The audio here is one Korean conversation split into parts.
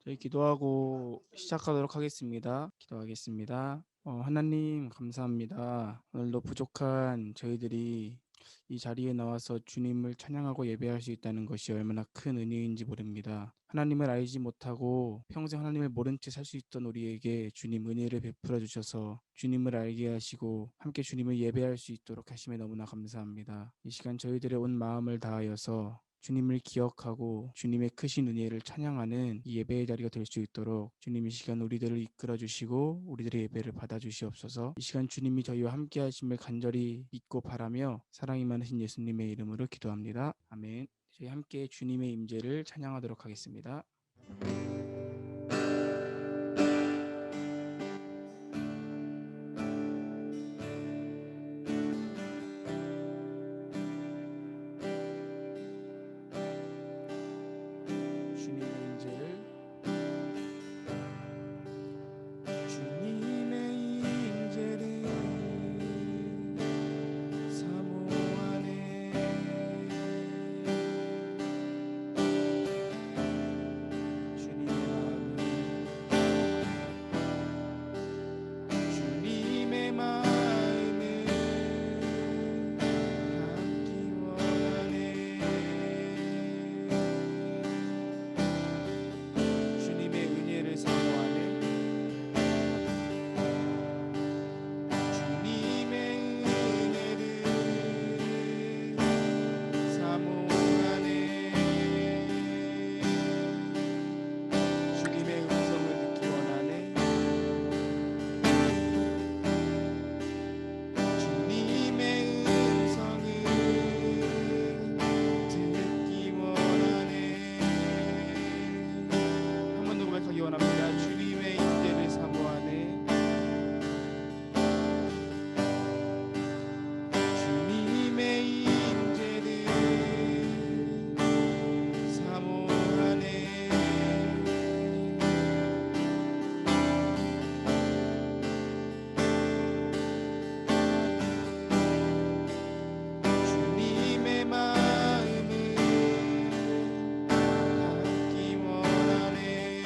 저희 기도하고 시작하도록 하겠습니다. 기도하겠습니다. 하나님 감사합니다. 오늘도 부족한 저희들이 이 자리에 나와서 주님을 찬양하고 예배할 수 있다는 것이 얼마나 큰 은혜인지 모릅니다. 하나님을 알지 못하고 평생 하나님을 모른 채 살 수 있던 우리에게 주님 은혜를 베풀어 주셔서 주님을 알게 하시고 함께 주님을 예배할 수 있도록 하심에 너무나 감사합니다. 이 시간 저희들의 온 마음을 다하여서 주님을 기억하고 주님의 크신 은혜를 찬양하는 이 예배의 자리가 될 수 있도록 주님 이 시간 우리들을 이끌어 주시고 우리들의 예배를 받아 주시옵소서. 이 시간 주님이 저희와 함께 하심을 간절히 믿고 바라며 사랑이 많으신 예수님의 이름으로 기도합니다. 아멘. 저희 함께 주님의 임재를 찬양하도록 하겠습니다. 주님의 임재를 사모하네. 주님의 마음을 담기 원하네. 주님의 은혜를 사모하네. 주님의 은혜를 사모하네. 주님의 음성을 듣기 원하네. 주님의 음성을 듣기 원하네. 한 번 더 고백하기 원합니다. 주님의 임재를 사모하네. 주님의 임재를 사모하네. 주님의 마음을 담기 원하네.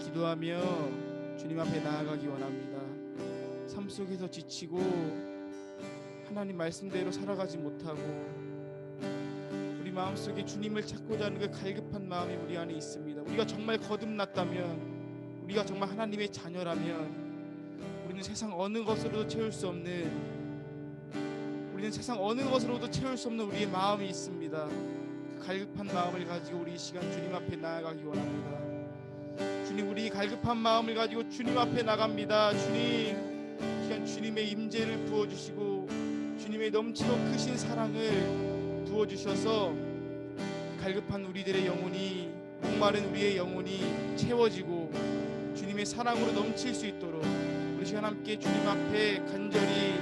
기도하며 주님 앞에 나아가기 원합니다. 삶 속에서 지치고 하나님 말씀대로 살아가지 못하고 우리 마음속에 주님을 찾고자 하는 그 갈급한 마음이 우리 안에 있습니다. 우리가 정말 거듭났다면, 우리가 정말 하나님의 자녀라면 우리는 세상 어느 것으로도 채울 수 없는 우리의 마음이 있습니다. 그 갈급한 마음을 가지고 우리 이 시간 주님 앞에 나아가기 원합니다. 주님, 우리 갈급한 마음을 가지고 주님 앞에 나갑니다. 주님, 이 시간 주님의 임재를 부어주시고 주님의 넘치고 크신 사랑을 부어주셔서 갈급한 우리들의 영혼이, 목마른 우리의 영혼이 채워지고 주님의 사랑으로 넘칠 수 있도록 우리 시간 함께 주님 앞에 간절히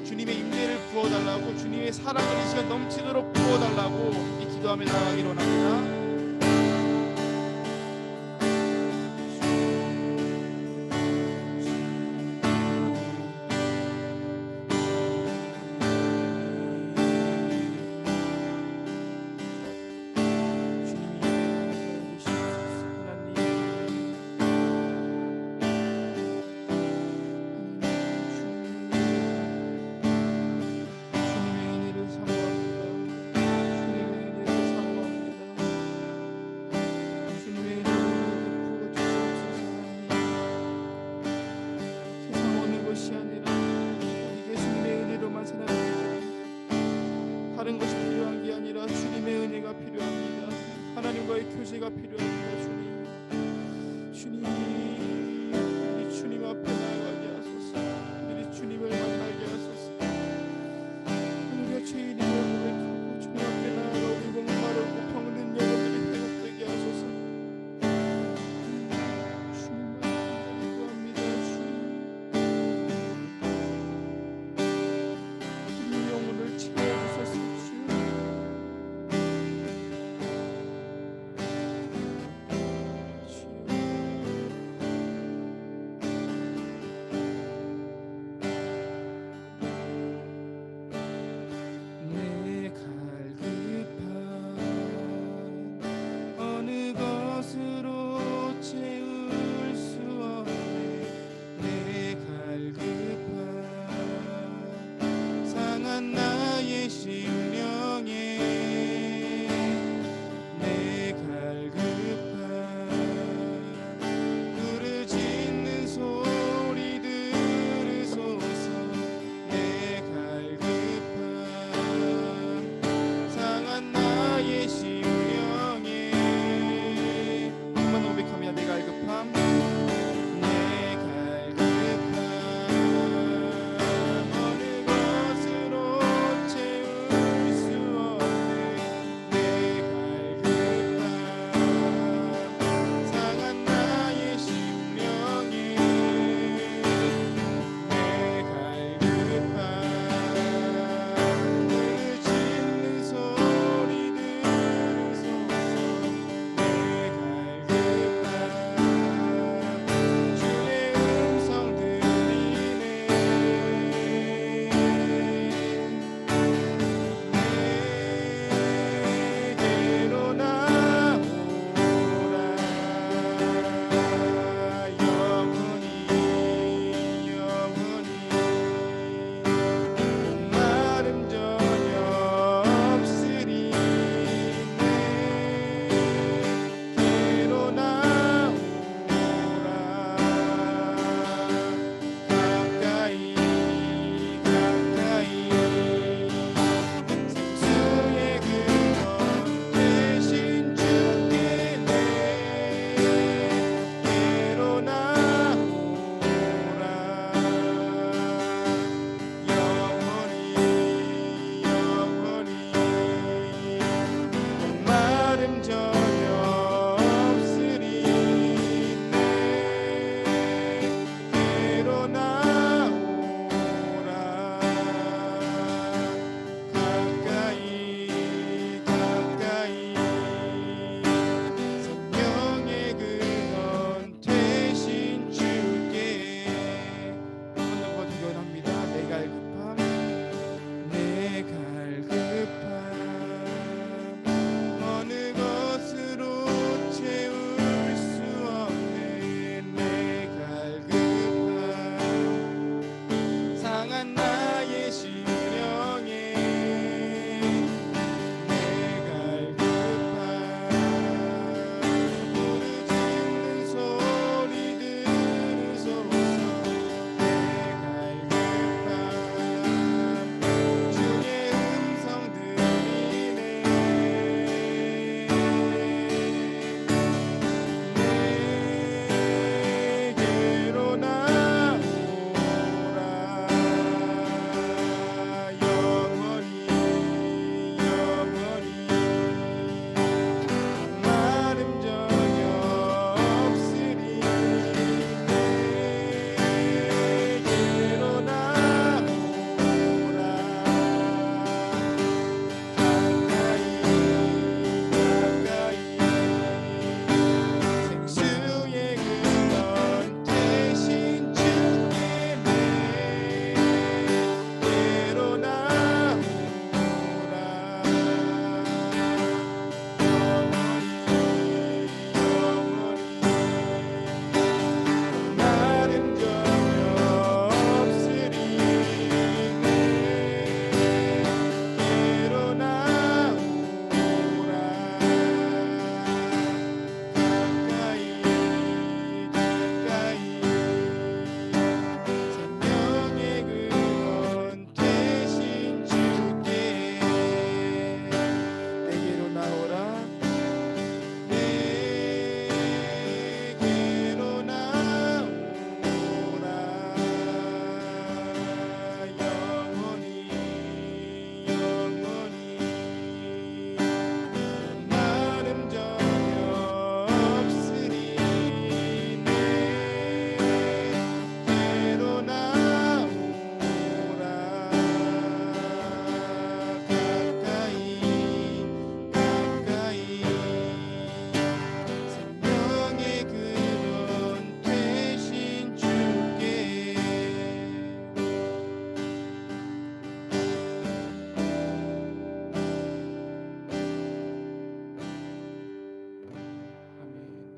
주님의 임재를 부어달라고, 주님의 사랑을 이 시간 넘치도록 부어달라고 이 기도하며 나아가기로 합니다. 다른 것이 필요한 게 아니라 주님의 은혜가 필요합니다. 하나님과의 교제가 필요합니다. 주님, 우리 주님 앞에 나아가게 하소서. 우리 주님을 만나게 하소서. 우리가 죄인임을 고백하고 주님 앞에 나아가 우리 목마르고 병든 영혼들이 회복되게 하소서. 주님만 구합니다. 우리 영혼을 채워주소서.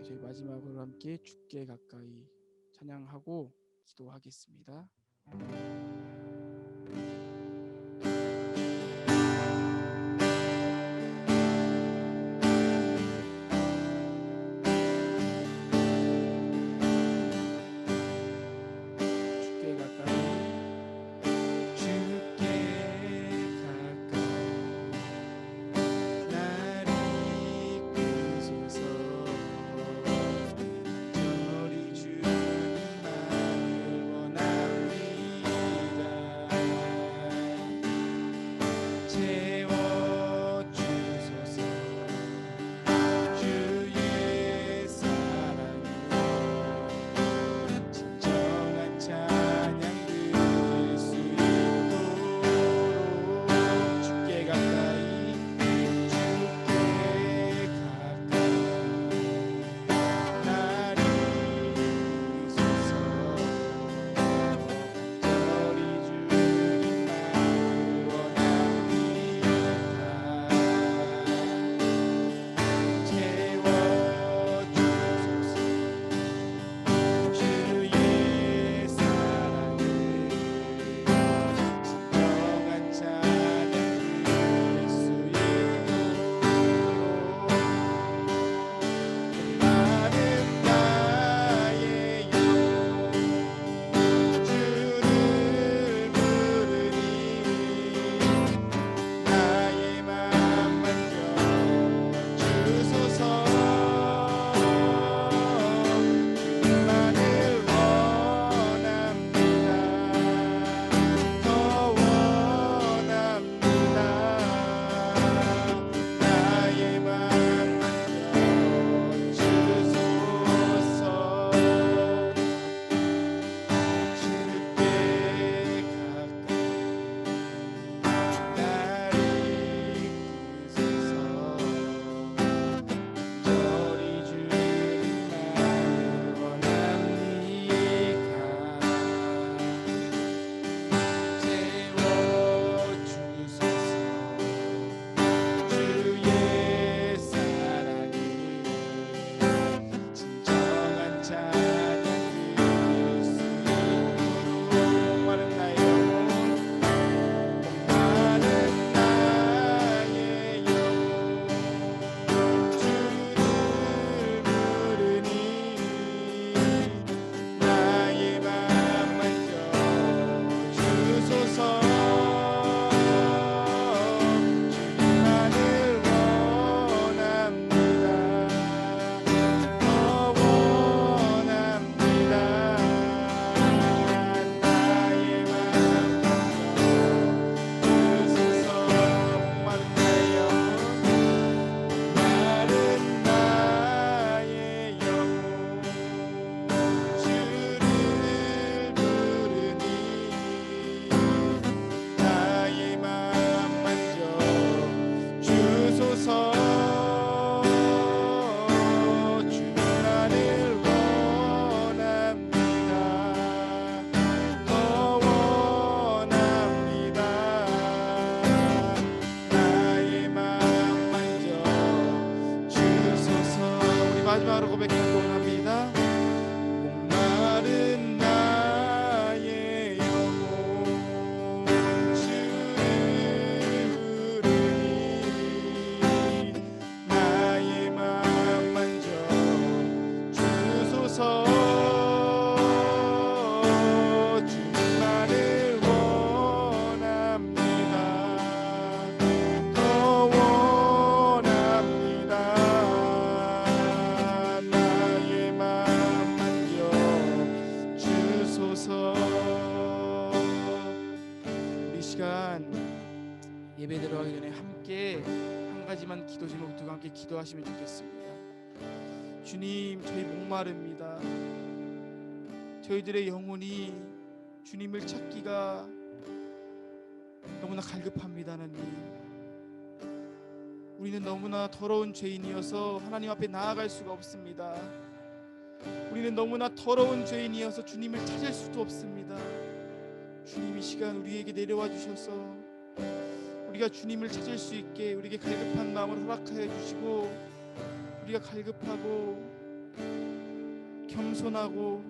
저희 마지막으로 함께 주께 가까이 찬양하고 기도하겠습니다. 주께 가까이 나를 이끄소서. 저리 주님만을 원합니다. 채워주소서. 주의 사랑으로 진정한 찬양 드릴 수 있도록 주께 가까이 나를 이끄소서. 저리 주님만을 원합니다. 채워주소서. 주의 사랑을 진정한 찬양 드릴 수 있도록 나는 나의 영 주를 부르니 나의 맘 만져 주소서. 주님만을 원합니다. 더 원합니다. 나의 맘 만져 주소서. 주께 가까이 나를 이끄소서. 저리 주님만을 원합니다. 채워주소서. 주의 사랑을 진정한 찬양 드릴 수 있도록 목마른 나의 영혼 목마른 나의 영혼 주를 부르니 나의 맘 만져 주소서. 주님만을 원합니다. 더 원합니다. 나의 맘 만져 주소서. 목마른 나의 영혼 마른 나의 영혼 주를 부르니 나의 맘 만져 주소서. 주님만을 원합니다. 더 원합니다. 나의 맘 만져 주소서. 우리 마지막으로 고백하고 합니다. 목마른 나의 영혼 주를 부르니 나의 맘 만져 주소서. 주님만을 원합니다. 더 원합니다. 나의 맘 만져 주소서. 우리 시간 예배 들어가기 전에 함께 한 가지만 기도 제목 두고 함께 기도하시면 좋겠습니다. 주님, 저희 목마릅니다. 저희들의 영혼이 주님을 찾기가 너무나 갈급합니다. 하나님, 우리는 너무나 더러운 죄인이어서 하나님 앞에 나아갈 수가 없습니다. 우리는 너무나 더러운 죄인이어서 주님을 찾을 수도 없습니다. 주님, 이 시간 우리에게 내려와 주셔서 우리가 주님을 찾을 수 있게 우리에게 갈급한 마음을 허락하여 주시고, 우리가 갈급하고 겸손하고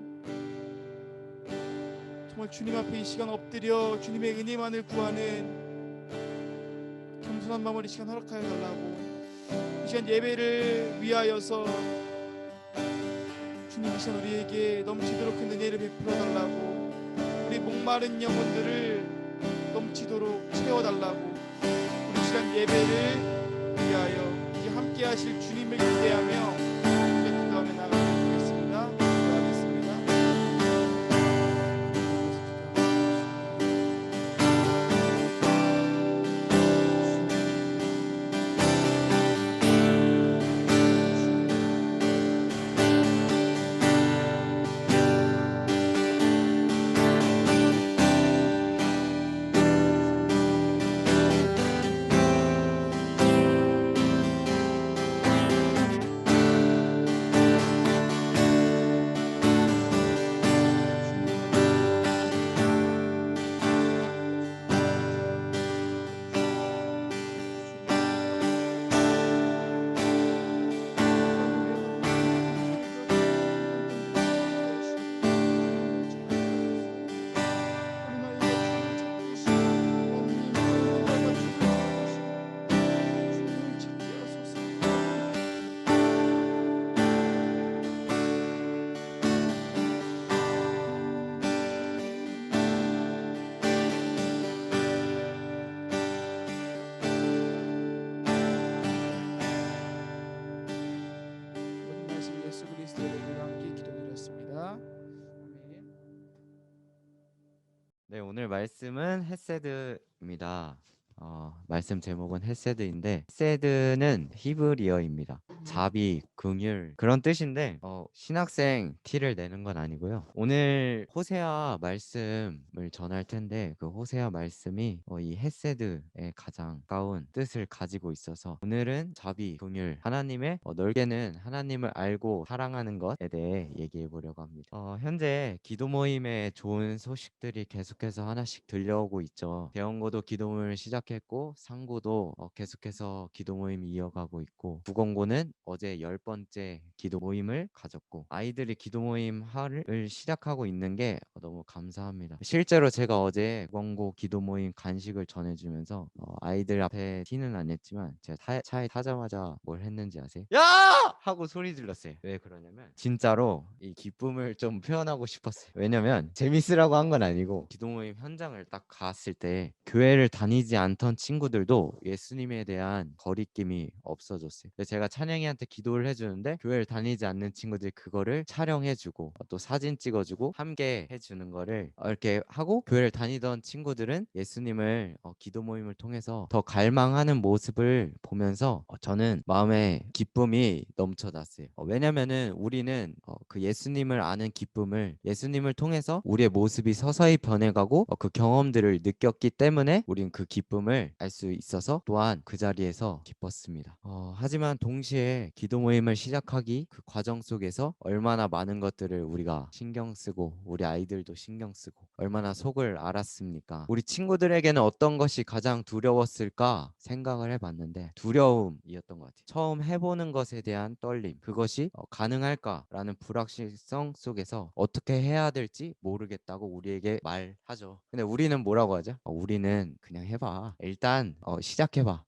정말 주님 앞에 이 시간 엎드려 주님의 은혜만을 구하는 겸손한 마음을 이 시간 허락하여 달라고. 이 시간 예배를 위하여서 주님 이 시간 우리에게 넘치도록 큰 은혜를 베풀어 달라고. 우리 목마른 영혼들을 넘치도록 채워달라고. 우리 시간 예배를 위하여 이제 함께 하실 주님을 기대하며 기도하며 나아가겠습니다. 기도하겠습니다. 예수 그리스도의 이름으로 함께 기도드렸습니다. 아멘. 네, 오늘 말씀은 헤세드입니다. 말씀 제목은 헤세드인데, 헤세드는 히브리어입니다. 자비, 긍휼 그런 뜻인데 신학생 티를 내는 건 아니고요. 오늘 호세아 말씀을 전할 텐데 그 호세아 말씀이 이 헤세드의 가장 가까운 뜻을 가지고 있어서 오늘은 자비, 긍휼 하나님의 넓게는 하나님을 알고 사랑하는 것에 대해 얘기해 보려고 합니다. 현재 기도 모임에 좋은 소식들이 계속해서 하나씩 들려오고 있죠. 대원고도 기도 모임을 시작했고 상고도 계속해서 기도 모임이 이어가고 있고 부건고는 어제 10번째 기도 모임을 가졌고 아이들이 기도 모임 하를 시작하고 있는 게 너무 감사합니다. 실제로 제가 어제 부건고 기도 모임 간식을 전해주면서 아이들 앞에 티는 안 냈지만 제가 차에 타자마자 뭘 했는지 아세요? 야! 하고 소리 질렀어요. 왜 그러냐면 진짜로 이 기쁨을 좀 표현하고 싶었어요. 왜냐면 재밌으라고 한 건 아니고 기도 모임 현장을 딱 갔을 때 교회를 다니지 않던 친구들도 예수님에 대한 거리낌이 없어졌어요. 그래서 제가 찬영이한테 기도를 해주는데 교회를 다니지 않는 친구들이 그거를 촬영해주고 또 사진 찍어주고 함께 해주는 거를 이렇게 하고 교회를 다니던 친구들은 예수님을 기도 모임을 통해서 더 갈망하는 모습을 보면서 저는 마음에 기쁨이 넘쳐났어요. 왜냐면은 우리는 그 예수님을 아는 기쁨을 예수님을 통해서 우리의 모습이 서서히 변해가고 그 경험들을 느꼈기 때문에 우린 그 기쁨을 알 수 있어서 또한 그 자리에서 기뻤습니다. 하지만 동시에 기도 모임을 시작하기 그 과정 속에서 얼마나 많은 것들을 우리가 신경 쓰고 우리 아이들도 신경 쓰고 얼마나 속을 알았습니까? 우리 친구들에게는 어떤 것이 가장 두려웠을까 생각을 해봤는데 두려움이었던 것 같아요. 처음 해보는 것에 대한 떨림, 그것이 가능할까라는 불확실성 속에서 어떻게 해야 될지 모르겠다고 우리에게 말하죠. 근데 우리는 뭐라고 하죠? 우리는 그냥 해봐. 일단 시작해봐.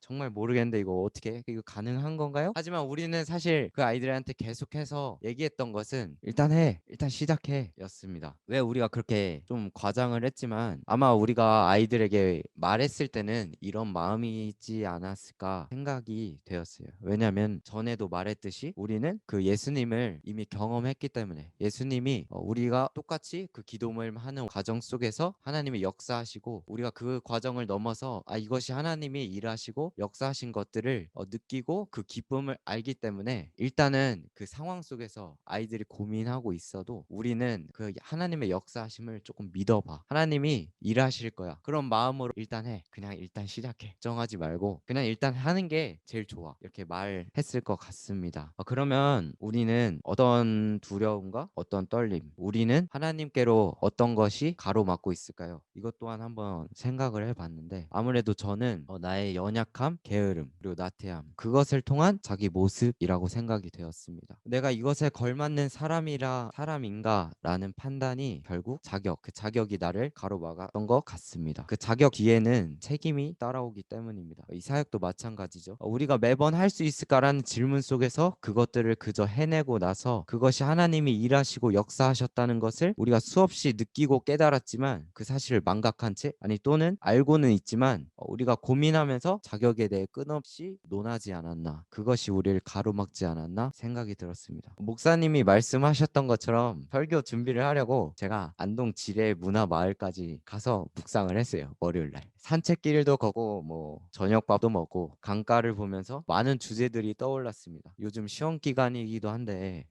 정말 모르겠는데 이거 어떻게 해? 이거 가능한 건가요? 하지만 우리는 사실 그 아이들한테 계속해서 얘기했던 것은 일단 해, 일단 시작해 였습니다. 왜 우리가 그렇게 좀 과장을 했지만 아마 우리가 아이들에게 말했을 때는 이런 마음이 있지 않았을까 생각이 되었어요. 왜냐하면 전에도 말했듯이 우리는 그 예수님을 이미 경험했기 때문에 예수님이 우리가 똑같이 그 기도 모임 하는 과정 속에서 하나님이 역사하시고 우리가 그 과정을 넘어서 이것이 하나님이 일하시고 역사하신 것들을 느끼고 그 기쁨을 알기 때문에 일단은 그 상황 속에서 아이들이 고민하고 있어도 우리는 그 하나님의 역사하심을 조금 믿어봐. 하나님이 일하실 거야. 그런 마음으로 일단 해. 그냥 일단 시작해. 정하지 말고 그냥 일단 하는 게 제일 좋아. 이렇게 말했을 것 같습니다. 그러면 우리는 어떤 두려움과 어떤 떨림, 우리는 하나님께로 어떤 것이 가로막고 있을까요? 이것 또한 한번 생각을 해봤는데 아무래도 저는 나의 연약함 정직함, 게으름, 그리고 나태함, 그것을 통한 자기 모습이라고 생각이 되었습니다. 내가 이것에 걸맞는 사람인가라는 판단이 결국 그 자격이 나를 가로막았던 것 같습니다. 그 자격 뒤에는 책임이 따라오기 때문입니다. 이 사역도 마찬가지죠. 우리가 매번 할 수 있을까라는 질문 속에서 그것들을 그저 해내고 나서 그것이 하나님이 일하시고 역사하셨다는 것을 우리가 수없이 느끼고 깨달았지만 그 사실을 망각한 채, 아니 또는 알고는 있지만 우리가 고민하면서 자격에 대해 끊없이 논하지 않았나, 그것이 우리를 가로막지 않았나 생각이 들었습니다. 목사님이 말씀하셨던 것처럼 설교 준비를 하려고 제가 안동 지뢰 문화 마을까지 가서 묵상을 했어요. 월요일 날 산책길도 걷고 뭐 저녁밥도 먹고 강가를 보면서 많은 주제들이 떠올랐습니다. 요즘 시험 기간이기도 한데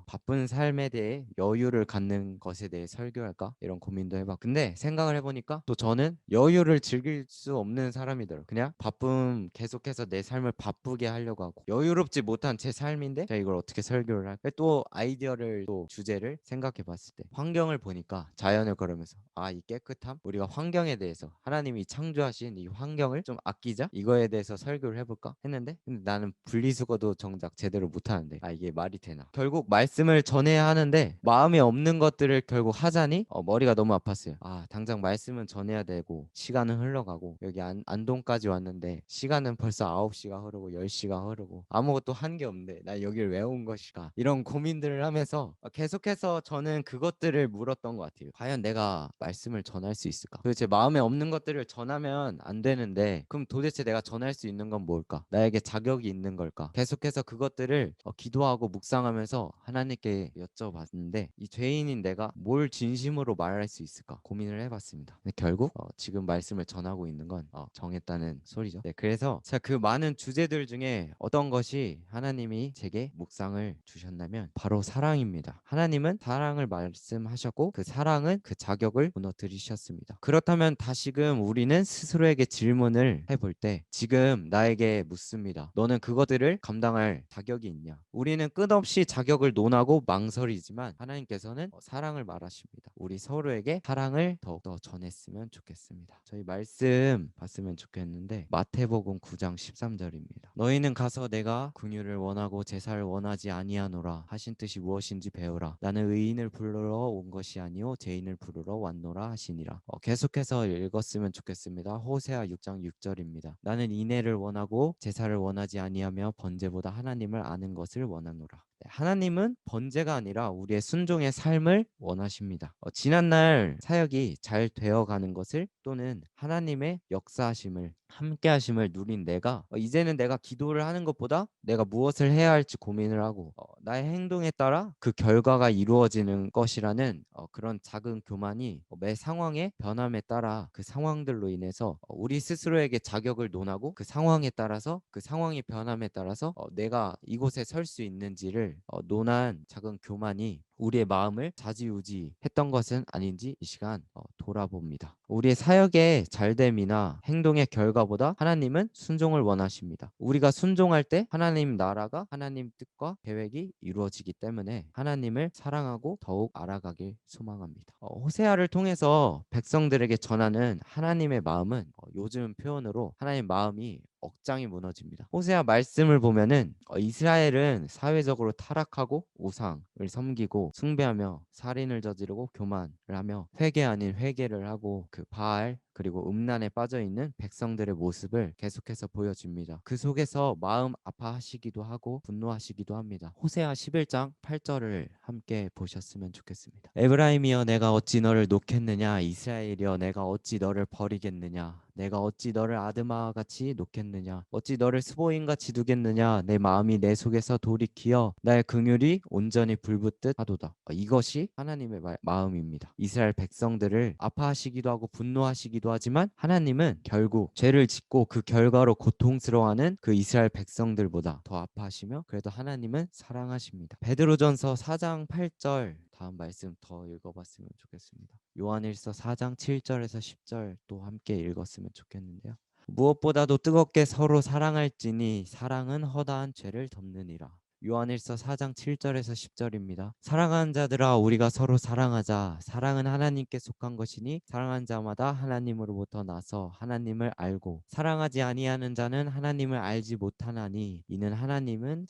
바쁜 삶에 대해 여유를 갖는 것에 대해 설교할까 이런 고민도 해봐. 근데 생각을 해보니까 또 저는 여유를 즐길 수 없는 사람이더라고요. 그냥 계속해서 내 삶을 바쁘게 하려고 하고 여유롭지 못한 제 삶인데 제가 이걸 어떻게 설교를 할까. 또 아이디어를, 또 주제를 생각해 봤을 때 환경을 보니까, 자연을 걸으면서 이 깨끗함, 우리가 환경에 대해서 하나님이 창조하신 이 환경을 좀 아끼자, 이거에 대해서 설교를 해볼까 했는데, 근데 나는 분리수거도 정작 제대로 못하는데 이게 말이 되나. 결국 말씀을 전해야 하는데 마음에 없는 것들을 결국 하자니 머리가 너무 아팠어요. 당장 말씀은 전해야 되고 시간은 흘러가고, 여기 안동까지 왔는데 시간은 벌써 9시가 흐르고 10시가 흐르고 아무것도 한 게 없네. 나 여기를 왜 온 것일까, 이런 고민들을 하면서 계속해서 저는 그것들을 물었던 것 같아요. 과연 내가 말씀을 전할 수 있을까? 도대체 마음에 없는 것들을 전하면 안 되는데, 그럼 도대체 내가 전할 수 있는 건 뭘까? 나에게 자격이 있는 걸까? 계속해서 그것들을 기도하고 묵상하면서 하나님께 여쭤봤는데, 이 죄인인 내가 뭘 진심으로 말할 수 있을까 고민을 해봤습니다. 근데 결국 지금 말씀을 전하고 있는 건 정했다는 소리죠. 네, 그래서 제가 그 많은 주제들 중에 어떤 것이 하나님이 제게 묵상을 주셨냐면 바로 사랑입니다. 하나님은 사랑을 말씀하셨고 그 사랑은 그 자격을 무너뜨리셨습니다. 그렇다면 다시금 우리는 스스로에게 질문을 해볼 때, 지금 나에게 묻습니다. 너는 그것들을 감당할 자격이 있냐? 우리는 끝없이 자격을 논하고 망설이지만 하나님께서는 사랑을 말하십니다. 우리 서로에게 사랑을 더욱더 전했으면 좋겠습니다. 저희 말씀 봤으면 좋겠는데, 마태복음 9장 13절입니다. 너희는 가서 내가 긍휼을 원하고 제사를 원하지 아니하노라 하신 뜻이 무엇인지 배우라. 나는 의인을 부르러 온 것이 아니요 죄인을 부르러 왔노라 하시니라. 계속해서 읽었으면 좋겠습니다. 호세아 6장 6절입니다. 나는 인애를 원하고 제사를 원하지 아니하며 번제보다 하나님을 아는 것을 원하노라. 하나님은 번제가 아니라 우리의 순종의 삶을 원하십니다. 지난날 사역이 잘 되어가는 것을, 또는 하나님의 역사하심을, 함께하심을 누린 내가 이제는 내가 기도를 하는 것보다 내가 무엇을 해야 할지 고민을 하고 나의 행동에 따라 그 결과가 이루어지는 것이라는 그런 작은 교만이 매 상황의 변함에 따라, 그 상황들로 인해서 우리 스스로에게 자격을 논하고 그 상황에 따라서, 그 상황의 변함에 따라서 내가 이곳에 설 수 있는지를 논한 작은 교만이 우리의 마음을 좌지우지했던 것은 아닌지 이 시간 돌아봅니다. 우리의 사역의 잘됨이나 행동의 결과보다 하나님은 순종을 원하십니다. 우리가 순종할 때 하나님 나라가, 하나님 뜻과 계획이 이루어지기 때문에 하나님을 사랑하고 더욱 알아가길 소망합니다. 호세아를 통해서 백성들에게 전하는 하나님의 마음은 요즘 표현으로 하나님의 마음이 억장이 무너집니다. 호세아 말씀을 보면은 이스라엘은 사회적으로 타락하고 우상을 섬기고 숭배하며 살인을 저지르고 교만을 하며 회개 아닌 회개를 하고 그 바알 그리고 음란에 빠져 있는 백성들의 모습을 계속해서 보여줍니다. 그 속에서 마음 아파하시기도 하고 분노하시기도 합니다. 호세아 11장 8절을 함께 보셨으면 좋겠습니다. 에브라임이여 내가 어찌 너를 놓겠느냐, 이스라엘이여 내가 어찌 너를 버리겠느냐, 내가 어찌 너를 아드마와 같이 놓겠느냐, 어찌 너를 스보임같이 두겠느냐, 내 마음이 내 속에서 돌이키어 나의 긍휼이 온전히 불붙듯 하도다. 이것이 하나님의 마음입니다. 이스라엘 백성들을 아파하시기도 하고 분노하시기도 하지만 하나님은 결국 죄를 짓고 그 결과로 고통스러워하는 그 이스라엘 백성들보다 더 아파하시며, 그래도 하나님은 사랑하십니다. 베드로전서 4장 8절 다음 말씀 더 읽어봤으면 좋겠습니다. 요한일서 4장 7절에서 10절 또 함께 읽었으면 좋겠는데요. 무엇보다도 뜨겁게 서로 사랑할지니 사랑은 허다한 죄를 덮느니라. 요한일서 4장 7절에서 10절입니다. 사랑하는 자들아 우리가 서로 사랑하자. 사랑은 하나님께 속한 것이니 사랑한 자마다 하나님으로부터 나서 하나님을 알고 사랑하지 아니하는 자는 하나님을 알지 못하나니 이는 하나님은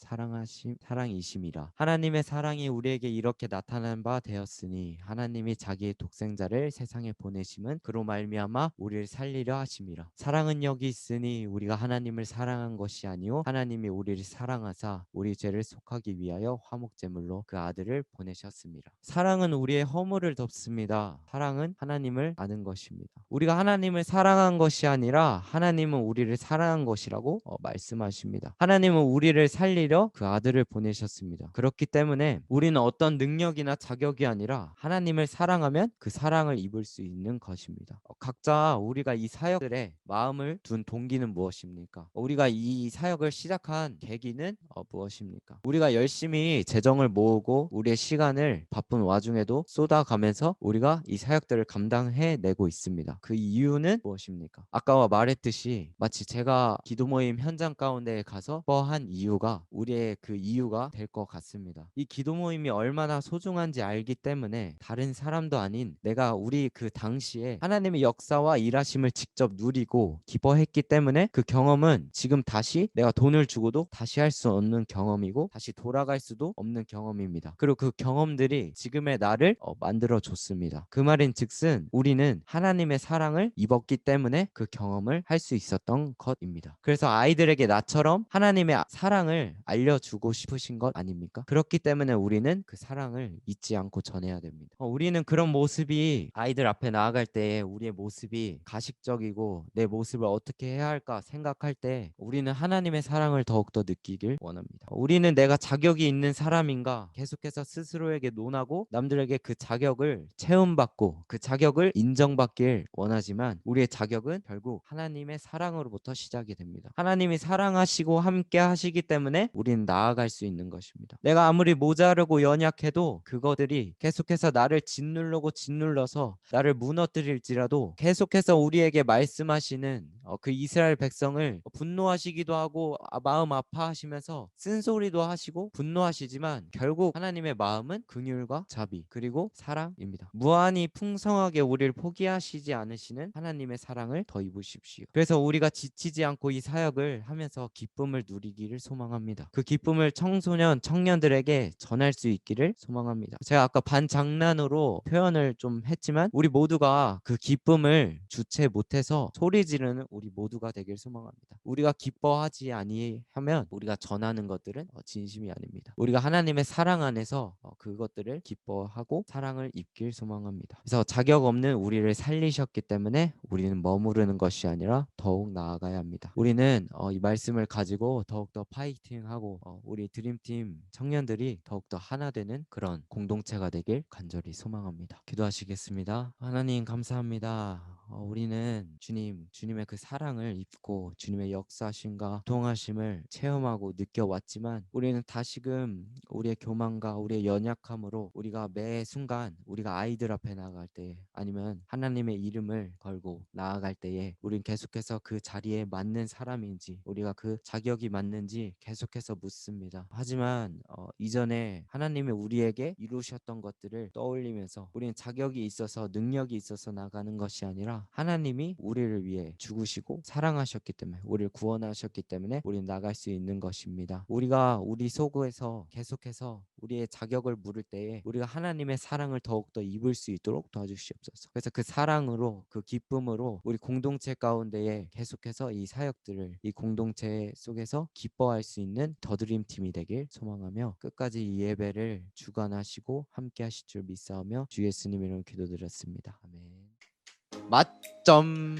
사랑이심이라. 하나님의 사랑이 우리에게 이렇게 나타난 바 되었으니 하나님이 자기의 독생자를 세상에 보내심은 그로 말미암아 우리를 살리려 하심이라. 사랑은 여기 있으니 우리가 하나님을 사랑한 것이 아니요 하나님이 우리를 사랑하사 우리 죄를 속하기 위하여 화목제물로 그 아들을 보내셨습니다. 사랑은 우리의 허물을 덮습니다. 사랑은 하나님을 아는 것입니다. 우리가 하나님을 사랑한 것이 아니라 하나님은 우리를 사랑한 것이라고 말씀하십니다. 하나님은 우리를 살리려 그 아들을 보내셨습니다. 그렇기 때문에 우리는 어떤 능력이나 자격이 아니라 하나님을 사랑하면 그 사랑을 입을 수 있는 것입니다. 각자 우리가 이 사역들에 마음을 둔 동기는 무엇입니까? 우리가 이 사역을 시작한 계기는 무엇입니까? 우리가 열심히 재정을 모으고 우리의 시간을 바쁜 와중에도 쏟아가면서 우리가 이 사역들을 감당해내고 있습니다. 그 이유는 무엇입니까? 아까 말했듯이 마치 제가 기도 모임 현장 가운데에 가서 한 이유가 우리의 그 이유가 될 것 같습니다. 이 기도 모임이 얼마나 소중한지 알기 때문에 다른 사람도 아닌 내가 우리 그 당시에 하나님의 역사와 일하심을 직접 누리고 기뻐했기 때문에 그 경험은 지금 다시 내가 돈을 주고도 다시 할 수 없는 경험이고 다시 돌아갈 수도 없는 경험입니다. 그리고 그 경험들이 지금의 나를 만들어 줬습니다. 그 말인 즉슨 우리는 하나님의 사랑을 입었기 때문에 그 경험을 할 수 있었던 것입니다. 그래서 아이들에게 나처럼 하나님의 사랑을 알려주고 싶으신 것 아닙니까? 그렇기 때문에 우리는 그 사랑을 잊지 않고 전해야 됩니다. 우리는 그런 모습이 아이들 앞에 나아갈 때 우리의 모습이 가식적이고 내 모습을 어떻게 해야 할까 생각할 때 우리는 하나님의 사랑을 더욱더 느끼길 원합니다. 우리는 내가 자격이 있는 사람인가 계속해서 스스로에게 논하고 남들에게 그 자격을 체험받고 그 자격을 인정받길 원하지만 우리의 자격은 결국 하나님의 사랑으로부터 시작이 됩니다. 하나님이 사랑하시고 함께 하시기 때문에 우리는 나아갈 수 있는 것입니다. 내가 아무리 모자르고 연약해도 그것들이 계속해서 나를 짓눌러서 나를 무너뜨릴지라도 계속해서 우리에게 말씀하시는 그 이스라엘 백성을 분노하시기도 하고 마음 아파하시면서 쓴소리도 하시고 분노하시지만 결국 하나님의 마음은 긍휼과 자비 그리고 사랑입니다. 무한히 풍성하게 우리를 포기하시지 않으시는 하나님의 사랑을 더 입으십시오. 그래서 우리가 지치지 않고 이 사역을 하면서 기쁨을 누리기를 소망합니다. 그 기쁨을 청소년 청년들에게 전할 수 있기를 소망합니다. 제가 아까 반장난으로 표현을 좀 했지만 우리 모두가 그 기쁨을 주체 못해서 소리 지르는 우리 모두가 되길 소망합니다. 우리가 기뻐하지 아니하면 우리가 전하는 것들은 진심이 아닙니다. 우리가 하나님의 사랑 안에서 그것들을 기뻐하고 사랑을 입길 소망합니다. 그래서 자격 없는 우리를 살리셨기 때문에 우리는 머무르는 것이 아니라 더욱 나아가야 합니다. 우리는 이 말씀을 가지고 더욱더 파이팅하고 우리 드림팀 청년들이 더욱더 하나 되는 그런 공동체가 되길 간절히 소망합니다. 기도하시겠습니다. 하나님 감사합니다. 우리는 주님의 그 사랑을 입고 주님의 역사하심과 동하심을 체험하고 느껴왔지만 우리는 다시금 우리의 교만과 우리의 연약함으로 우리가 매 순간 우리가 아이들 앞에 나아갈 때 아니면 하나님의 이름을 걸고 나아갈 때에 우리는 계속해서 그 자리에 맞는 사람인지 우리가 그 자격이 맞는지 계속해서 묻습니다. 하지만 이전에 하나님이 우리에게 이루셨던 것들을 떠올리면서 우리는 자격이 있어서 능력이 있어서 나가는 것이 아니라 하나님이 우리를 위해 죽으시고 사랑하셨기 때문에 우리를 구원하셨기 때문에 우리는 나갈 수 있는 것입니다. 우리가 우리 속에서 계속해서 우리의 자격을 물을 때에 우리가 하나님의 사랑을 더욱더 입을 수 있도록 도와주시옵소서. 그래서 그 사랑으로 그 기쁨으로 우리 공동체 가운데에 계속해서 이 사역들을 이 공동체 속에서 기뻐할 수 있는 더드림 팀이 되길 소망하며 끝까지 이 예배를 주관하시고 함께 하실 줄 믿사오며 주 예수님 이름으로 기도드렸습니다. 아멘. 맞점.